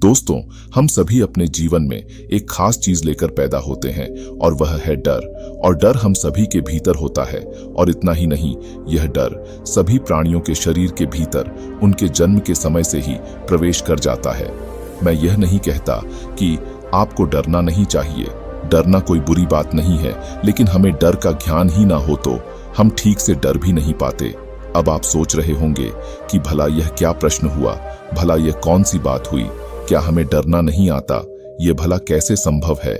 दोस्तों, हम सभी अपने जीवन में एक खास चीज लेकर पैदा होते हैं और वह है डर। और डर हम सभी के भीतर होता है। और इतना ही नहीं, यह डर सभी प्राणियों के शरीर के भीतर उनके जन्म के समय से ही प्रवेश कर जाता है। मैं यह नहीं कहता कि आपको डरना नहीं चाहिए। डरना कोई बुरी बात नहीं है, लेकिन हमें डर का ज्ञान ही ना हो तो हम ठीक से डर भी नहीं पाते। अब आप सोच रहे होंगे कि भला यह क्या प्रश्न हुआ, भला यह कौन सी बात हुई, क्या हमें डरना नहीं आता, ये भला कैसे संभव है?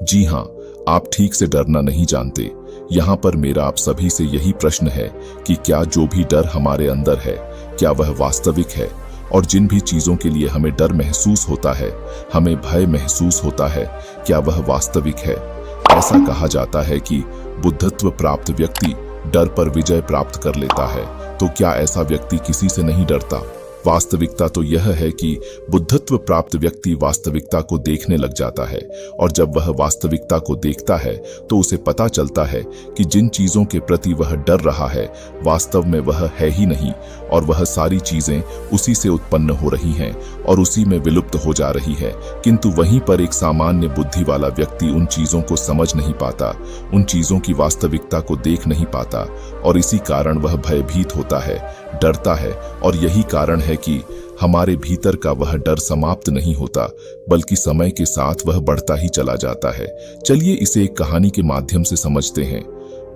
जी हाँ, आप ठीक से डरना नहीं जानते। यहाँ पर मेरा आप सभी से यही प्रश्न है कि क्या जो भी डर हमारे अंदर है, क्या वह वास्तविक है? और जिन भी चीजों के लिए हमें डर महसूस होता है, हमें भय महसूस होता है, क्या वह वास्तविक है? ऐसा कहा जाता है कि बुद्धत्व प्राप्त व्यक्ति डर पर विजय प्राप्त कर लेता है। तो क्या ऐसा व्यक्ति किसी से नहीं डरता? वास्तविकता तो यह है कि बुद्धत्व प्राप्त व्यक्ति वास्तविकता को देखने लग जाता है। और जब वह वास्तविकता को देखता है तो उसे पता चलता है कि जिन चीजों के प्रति वह डर रहा है, वास्तव में वह है ही नहीं, और वह सारी चीजें उसी से उत्पन्न हो रही हैं और उसी में विलुप्त हो जा रही है। किंतु वहीं पर एक सामान्य बुद्धि वाला व्यक्ति उन चीजों को समझ नहीं पाता, उन चीजों की वास्तविकता को देख नहीं पाता, और इसी कारण वह भयभीत होता है, डरता है। और यही कारण है कि हमारे भीतर का वह डर समाप्त नहीं होता, बल्कि समय के साथ वह बढ़ता ही चला जाता है। चलिए इसे एक कहानी के माध्यम से समझते हैं।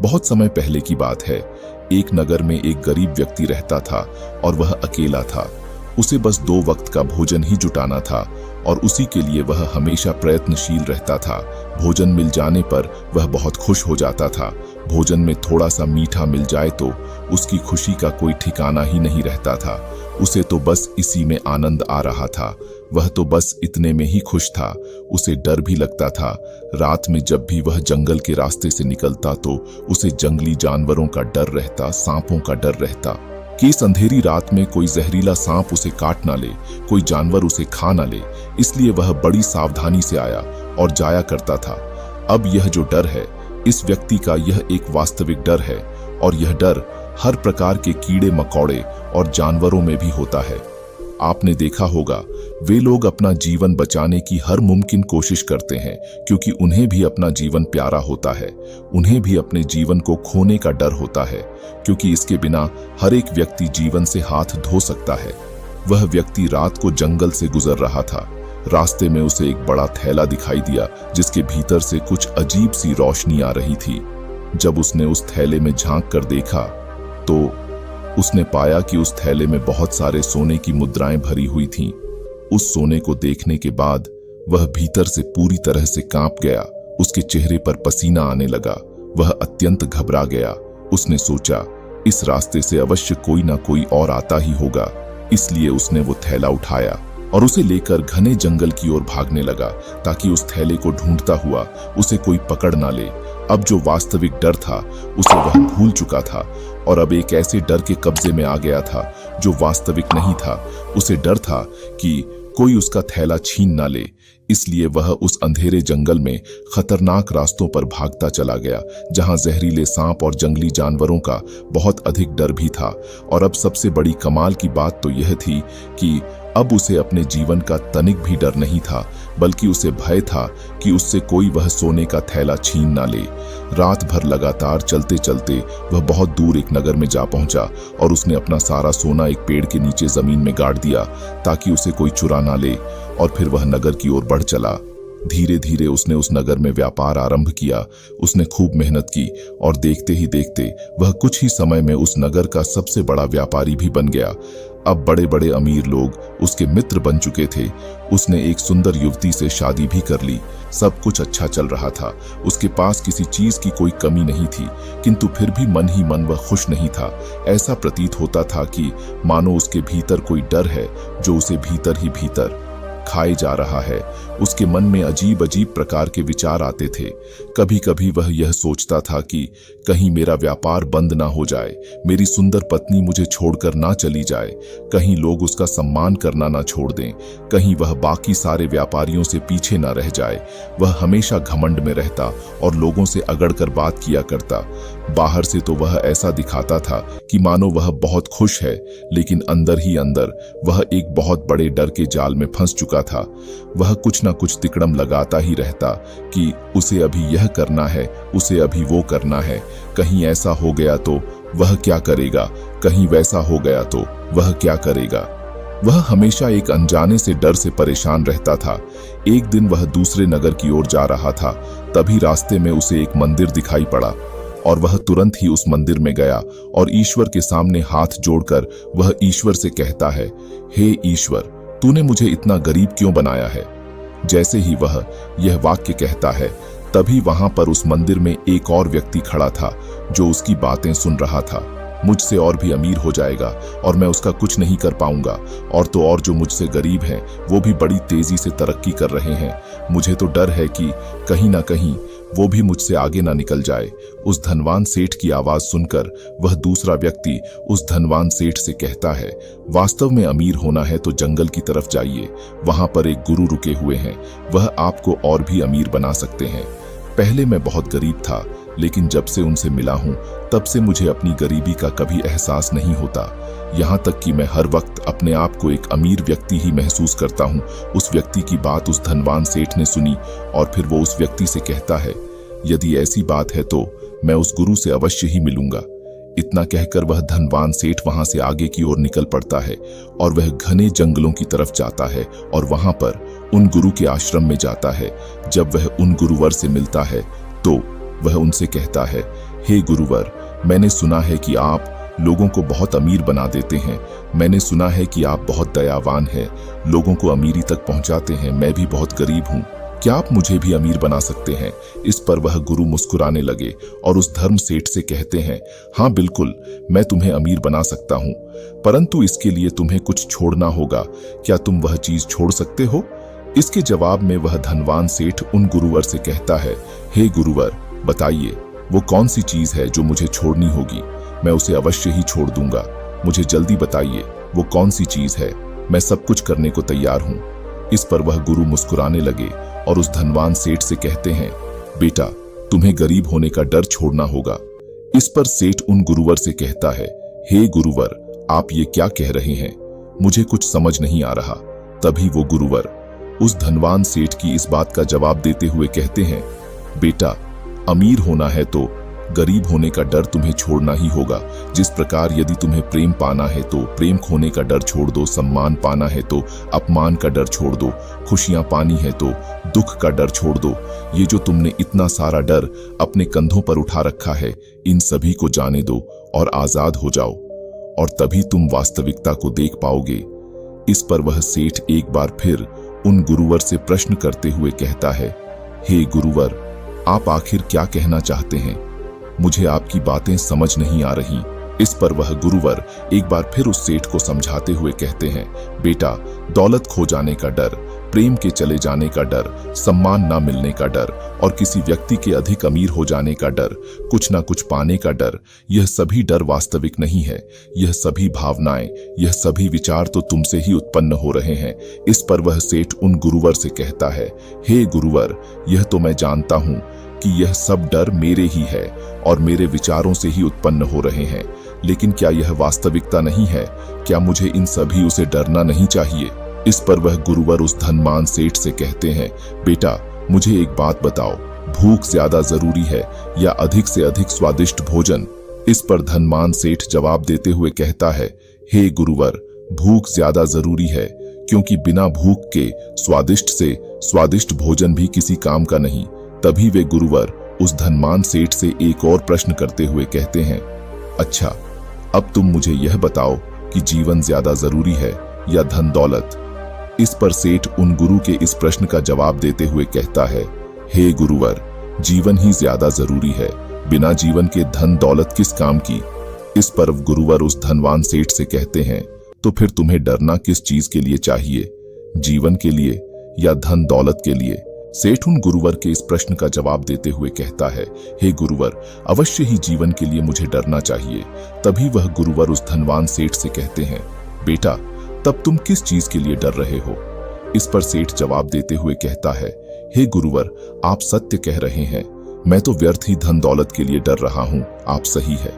बहुत समय पहले की बात है। एक नगर में एक गरीब व्यक्ति रहता था और वह अकेला था। उसे बस 2 वक्त का भोजन ही जुटाना था और उसी के लिए वह हमेशा प्रयत्नशील रहता था। भोजन मिल जाने पर वह बहुत खुश हो जाता था। भोजन में थोड़ा सा मीठा मिल जाए तो उसकी खुशी का कोई ठिकाना ही नहीं रहता था। उसे तो बस इसी में आनंद आ रहा था। वह तो बस इतने में ही खुश था। उसे डर भी लगता था। रात में जब भी वह जंगल के रास्ते से निकलता तो उसे जंगली जानवरों का डर रहता, सांपों का डर रहता कि इस अंधेरी रात में कोई जहरीला सांप उसे काट ना ले, कोई जानवर उसे खा ना ले। इसलिए वह बड़ी सावधानी से आया और जाया करता था। अब यह जो डर है, इस व्यक्ति का यह एक वास्तविक डर है, और यह डर हर प्रकार के कीड़े मकोड़े और जानवरों में भी होता है। आपने देखा होगा, वे लोग अपना जीवन बचाने की हर मुमकिन कोशिश करते हैं, क्योंकि उन्हें भी अपना जीवन प्यारा होता है। उन्हें भी अपने जीवन को खोने का डर होता है, क्योंकि इसके बिना हर एक व्यक्ति जीवन से हाथ धो सकता है। वह व्यक्ति रात को जंगल से गुजर रहा था। रास्ते में उसे एक बड़ा थैला दिखाई दिया, जिसके भीतर से कुछ अजीब सी रोशनी आ रही थी। जब उसने उस थैले में झांक कर देखा तो उसने पाया कि उस थैले में बहुत सारे सोने की मुद्राएं भरी हुई थीं। उस सोने को देखने के बाद वह भीतर से पूरी तरह से कांप गया। उसके चेहरे पर पसीना आने लगा। वह अत्यंत घबरा गया। उसने सोचा, इस रास्ते से अवश्य कोई ना कोई और आता ही होगा। इसलिए उसने वो थैला उठाया और उसे लेकर घने जंगल की ओर भागने लगा, ताकि उस थैले को ढूंढता हुआ उसे कोई पकड़ ना ले। अब जो वास्तविक डर था उसे वह भूल चुका था, और अब एक ऐसे डर के कब्जे में आ गया था जो वास्तविक नहीं था। उसे डर था कि कोई उसका थैला छीन ना ले। इसलिए वह उस अंधेरे जंगल में खतरनाक रास्तों पर भागता चला गया, जहां जहरीले सांप और जंगली जानवरों का बहुत अधिक डर भी था। और अब सबसे बड़ी कमाल की बात तो यह थी कि अब उसे अपने जीवन का तनिक भी डर नहीं था, बल्कि उसे भय था कि उससे कोई वह सोने का थैला छीन ना ले। रात भर लगातार चलते चलते वह बहुत दूर एक नगर में जा पहुंचा, और उसने अपना सारा सोना एक पेड़ के नीचे जमीन में गाड़ दिया, ताकि उसे कोई चुरा ना ले। और फिर वह नगर की ओर बढ़ चला। धीरे धीरे उसने उस नगर में व्यापार आरंभ किया। उसने खूब मेहनत की, और देखते ही देखते वह कुछ ही समय में उस नगर का सबसे बड़ा व्यापारी भी बन गया। अब बड़े बड़े अमीर लोग उसके मित्र बन चुके थे। उसने एक सुंदर युवती से शादी भी कर ली। सब कुछ अच्छा चल रहा था। उसके पास किसी चीज की कोई कमी नहीं थी, किंतु फिर भी मन ही मन वह खुश नहीं था। ऐसा प्रतीत होता था कि मानो उसके भीतर कोई डर है जो उसे भीतर ही भीतर खाए जा रहा है। उसके मन में अजीब अजीब प्रकार के विचार आते थे। कभी कभी वह यह सोचता था कि कहीं मेरा व्यापार बंद ना हो जाए, मेरी सुंदर पत्नी मुझे छोड़कर ना चली जाए, कहीं लोग उसका सम्मान करना ना छोड़ दें, कहीं वह बाकी सारे व्यापारियों से पीछे ना रह जाए। वह हमेशा घमंड में रहता और लोगों से अगड़ कर बात किया करता। बाहर से तो वह ऐसा दिखाता था कि मानो वह बहुत खुश है, लेकिन अंदर ही अंदर वह एक बहुत बड़े डर के जाल में फंस चुका था। वह कुछ न कुछ तिकड़म लगाता ही रहता कि उसे अभी यह करना है, उसे अभी वो करना है। कहीं ऐसा हो गया तो वह क्या करेगा, कहीं वैसा हो गया तो वह क्या करेगा। वह हमेशा एक अनजाने से डर से परेशान रहता था। एक दिन वह दूसरे नगर की ओर जा रहा था, तभी रास्ते में उसे एक मंदिर दिखाई पड़ा और वह तुरंत ही उस मंदिर में गया और ईश्वर के सामने हाथ जोड़कर वह ईश्वर से कहता है, हे ईश्वर, तूने मुझे इतना गरीब क्यों बनाया है। जैसे ही वह यह वाक्य कहता है, तभी वहां पर उस मंदिर में एक और व्यक्ति खड़ा था जो उसकी बातें सुन रहा था। मुझसे और भी अमीर हो जाएगा और मैं उसका कुछ नहीं कर पाऊंगा, और तो और जो मुझसे गरीब हैं वो भी बड़ी तेजी से तरक्की कर रहे हैं। मुझे तो डर है कि कहीं ना कहीं वो भी मुझसे आगे ना निकल जाए। उस धनवान सेठ की आवाज सुनकर वह दूसरा व्यक्ति उस धनवान सेठ से कहता है, वास्तव में अमीर होना है तो जंगल की तरफ जाइए, वहां पर एक गुरु रुके हुए हैं, वह आपको और भी अमीर बना सकते हैं। पहले मैं बहुत गरीब था, लेकिन जब से उनसे मिला हूं तब से मुझे अपनी गरीबी का कभी एहसास नहीं होता। यहाँ तक कि मैं हर वक्त अपने आप को एक अमीर व्यक्ति ही महसूस करता हूँ। उस व्यक्ति की बात उस धनवान सेठ ने सुनी और फिर वो उस व्यक्ति से कहता है, यदि ऐसी बात है तो मैं उस गुरु से अवश्य ही मिलूंगा। इतना कहकर वह धनवान सेठ वहां से आगे की ओर निकल पड़ता है और वह घने जंगलों की तरफ जाता है और वहां पर उन गुरु के आश्रम में जाता है। जब वह उन गुरुवर से मिलता है तो वह उनसे कहता है, हे गुरुवर, मैंने सुना है कि आप लोगों को बहुत अमीर बना देते हैं। मैंने सुना है कि आप बहुत दयावान हैं, लोगों को अमीरी तक पहुंचाते हैं। मैं भी बहुत गरीब हूं, क्या आप मुझे भी अमीर बना सकते हैं। इस पर वह गुरु मुस्कुराने लगे और उस धर्म सेठ से कहते हैं, हाँ बिल्कुल, मैं तुम्हें अमीर बना सकता हूं, परंतु इसके लिए तुम्हें कुछ छोड़ना होगा। क्या तुम वह चीज छोड़ सकते हो। इसके जवाब में वह धनवान सेठ उन गुरुवर से कहता है, हे गुरुवर, बताइए वो कौन सी चीज है जो मुझे छोड़नी होगी। मैं उसे अवश्य ही छोड़ दूंगा। मुझे जल्दी बताइए वो कौन सी चीज है, मैं सब कुछ करने को तैयार हूं। इस पर वह गुरु मुस्कुराने लगे और उस धनवान सेठ से कहते हैं, बेटा, तुम्हें गरीब होने का डर छोड़ना होगा। इस पर सेठ उन गुरुवर से कहता है, हे गुरुवर, आप ये क्या कह रहे हैं, मुझे कुछ समझ नहीं आ रहा। तभी वो गुरुवर उस धनवान सेठ की इस बात का जवाब देते हुए कहते हैं, बेटा, अमीर होना है तो गरीब होने का डर तुम्हें छोड़ना ही होगा। जिस प्रकार यदि तुम्हें प्रेम पाना है तो प्रेम खोने का डर छोड़ दो, सम्मान पाना है तो अपमान का डर छोड़ दो, खुशियां पानी है तो दुख का डर छोड़ दो। ये जो तुमने इतना सारा डर अपने कंधों पर उठा रखा है, इन सभी को जाने दो और आजाद हो जाओ, और तभी तुम वास्तविकता को देख पाओगे। इस पर वह सेठ एक बार फिर उन गुरुवर से प्रश्न करते हुए कहता है, हे गुरुवर, आप आखिर क्या कहना चाहते हैं, मुझे आपकी बातें समझ नहीं आ रही। इस पर वह गुरुवर एक बार फिर उस सेठ को समझाते हुए कहते हैं, बेटा, दौलत खो जाने का डर, प्रेम के चले जाने का डर, सम्मान ना मिलने का डर और किसी व्यक्ति के अधिक अमीर हो जाने का डर, कुछ ना कुछ पाने का डर, यह सभी डर वास्तविक नहीं है। यह सभी भावनाएं, यह सभी विचार तो तुमसे ही उत्पन्न हो रहे हैं। इस पर वह सेठ उन गुरुवर से कहता है, हे गुरुवर, यह तो मैं जानता हूं कि यह सब डर मेरे ही है और मेरे विचारों से ही उत्पन्न हो रहे हैं, लेकिन क्या यह वास्तविकता नहीं है। क्या मुझे इन सभी उसे डरना नहीं चाहिए। इस पर वह गुरुवर उस धनवान सेठ से कहते हैं, बेटा, मुझे एक बात बताओ, भूख ज्यादा जरूरी है या अधिक से अधिक स्वादिष्ट भोजन। इस पर धनवान सेठ जवाब देते हुए कहता है, हे गुरुवर, भूख ज्यादा जरूरी है, क्योंकि बिना भूख के स्वादिष्ट से स्वादिष्ट भोजन भी किसी काम का नहीं। तभी वे गुरुवर उस धनवान सेठ से एक और प्रश्न करते हुए कहते हैं, अच्छा, अब तुम मुझे यह बताओ कि जीवन ज्यादा जरूरी है या धन दौलत। इस पर सेठ उन गुरु के इस प्रश्न का जवाब देते हुए कहता है, हे गुरुवर, जीवन ही ज्यादा जरूरी है, बिना जीवन के धन दौलत किस काम की। इस पर गुरुवर उस धनवान सेठ से कहते हैं, तो फिर तुम्हें डरना किस चीज के लिए चाहिए, जीवन के लिए या धन दौलत के लिए। सेठ उन गुरुवर के इस प्रश्न का जवाब देते हुए कहता है, हे गुरुवर, अवश्य ही जीवन के लिए मुझे डरना चाहिए। तभी वह गुरुवर उस धनवान सेठ से कहते हैं, बेटा, तब तुम किस चीज के लिए डर रहे हो। इस पर सेठ जवाब देते हुए कहता है, हे गुरुवर, आप सत्य कह रहे हैं, मैं तो व्यर्थ ही धन दौलत के लिए डर रहा हूँ। आप सही है,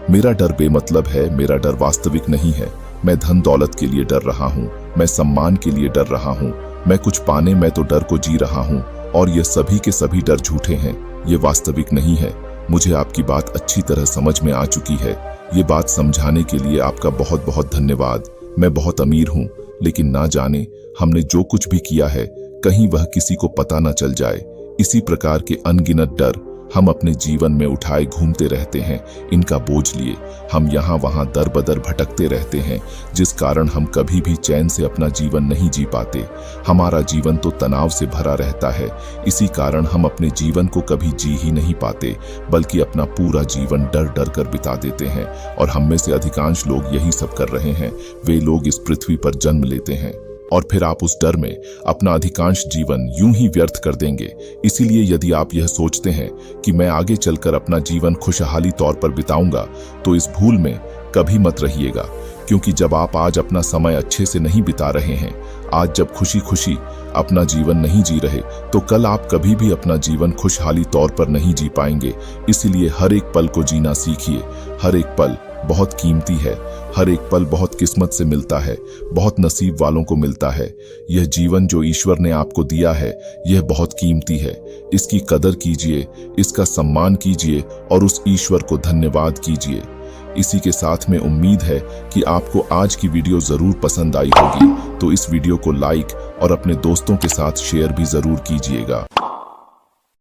मेरा डर बेमतलब है, मेरा डर वास्तविक नहीं है। मैं धन दौलत के लिए डर रहा हूँ, मैं सम्मान के लिए डर रहा हूँ, मैं कुछ पाने मैं तो डर को जी रहा हूँ। और ये सभी के सभी डर झूठे हैं, ये वास्तविक नहीं है। मुझे आपकी बात अच्छी तरह समझ में आ चुकी है। ये बात समझाने के लिए आपका बहुत बहुत धन्यवाद। मैं बहुत अमीर हूँ, लेकिन ना जाने हमने जो कुछ भी किया है कहीं वह किसी को पता न चल जाए। इसी प्रकार के अनगिनत डर हम अपने जीवन में उठाए घूमते रहते हैं। इनका बोझ लिए हम यहाँ वहाँ दर बदर भटकते रहते हैं, जिस कारण हम कभी भी चैन से अपना जीवन नहीं जी पाते। हमारा जीवन तो तनाव से भरा रहता है। इसी कारण हम अपने जीवन को कभी जी ही नहीं पाते, बल्कि अपना पूरा जीवन डर डर कर बिता देते हैं। और हम में से अधिकांश लोग यही सब कर रहे हैं। वे लोग इस पृथ्वी पर जन्म लेते हैं और फिर आप उस डर में अपना अधिकांश जीवन यूं ही व्यर्थ कर देंगे। इसीलिए यदि आप यह सोचते हैं कि मैं आगे चलकर अपना जीवन खुशहाली तौर पर बिताऊंगा, तो इस भूल में कभी मत रहिएगा। क्योंकि जब आप आज अपना समय अच्छे से नहीं बिता रहे हैं, आज जब खुशी खुशी अपना जीवन नहीं जी रहे, तो कल आप कभी भी अपना जीवन खुशहाली तौर पर नहीं जी पाएंगे। इसलिए हर एक पल को जीना सीखिए। हर एक पल बहुत कीमती है। हर एक पल बहुत किस्मत से मिलता है, बहुत नसीब वालों को मिलता है। यह जीवन जो ईश्वर ने आपको दिया है, यह बहुत कीमती है। इसकी कदर कीजिए, इसका सम्मान कीजिए और उस ईश्वर को धन्यवाद कीजिए। इसी के साथ में उम्मीद है कि आपको आज की वीडियो जरूर पसंद आई होगी। तो इस वीडियो को लाइक और अपने दोस्तों के साथ शेयर भी जरूर कीजिएगा।